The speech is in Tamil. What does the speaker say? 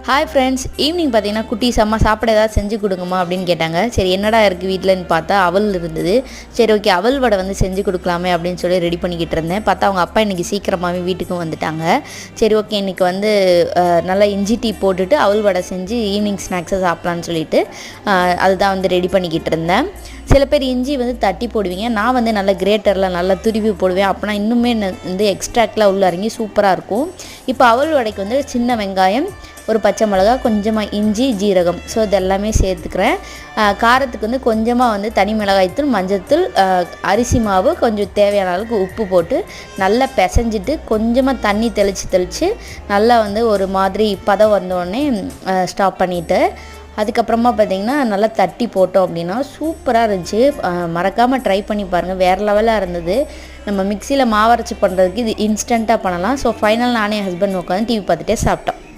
ஹாய் ஃப்ரெண்ட்ஸ், ஈவினிங் பார்த்தீங்கன்னா குட்டீஸ் அம்மா சாப்பிட ஏதாவது செஞ்சு கொடுங்கம்மா அப்படின்னு கேட்டாங்க. சரி என்னடா இருக்குது வீட்டில்னு பார்த்தா அவல் இருந்தது. சரி ஓகே, அவல் வடை வந்து செஞ்சு கொடுக்கலாமே அப்படின்னு சொல்லி ரெடி பண்ணிக்கிட்டு இருந்தேன். பார்த்தா அவங்க அப்பா இன்றைக்கி சீக்கிரமாகவே வீட்டுக்கும் வந்துட்டாங்க. சரி ஓகே, இன்றைக்கி வந்து நல்லா இஞ்சி டீ போட்டுட்டு அவல் வடை செஞ்சு ஈவினிங் ஸ்நாக்ஸை சாப்பிட்லான்னு சொல்லிட்டு அதுதான் வந்து ரெடி பண்ணிக்கிட்டு இருந்தேன். சில பேர் இஞ்சி வந்து தட்டி போடுவீங்க, நான் வந்து நல்லா கிரேட்டரில் நல்லா துருவி போடுவேன். அப்போனா இன்னுமே வந்து எக்ஸ்ட்ராக்ட்லாம் உள்ள இறங்கி சூப்பராக இருக்கும். இப்போ அவல் வடைக்கு வந்து சின்ன வெங்காயம், ஒரு பச்சை மிளகா, கொஞ்சமாக இஞ்சி, ஜீரகம், ஸோ இதெல்லாமே சேர்த்துக்கிறேன். காரத்துக்கு வந்து கொஞ்சமாக வந்து தனி மிளகாய்த்தூள், மஞ்சள்தூள், அரிசி மாவு, கொஞ்சம் தேவையான அளவுக்கு உப்பு போட்டு நல்லா பிசைஞ்சிட்டு கொஞ்சமாக தண்ணி தெளித்து நல்லா வந்து ஒரு மாதிரி பதம் வந்தோடனே ஸ்டாப் பண்ணிவிட்டு அதுக்கப்புறமா பார்த்திங்கன்னா நல்லா தட்டி போட்டோம் அப்படின்னா சூப்பராக இருந்துச்சு. மறக்காமல் ட்ரை பண்ணி பாருங்கள், வேறு லெவலாக இருந்தது. நம்ம மிக்சியில் மாவரைச்சி பண்ணுறதுக்கு இது இன்ஸ்டண்ட்டாக பண்ணலாம். ஸோ ஃபைனல் நானே ஹஸ்பண்ட் உட்காந்து டிவி பார்த்துட்டே சாப்பிட்டோம்.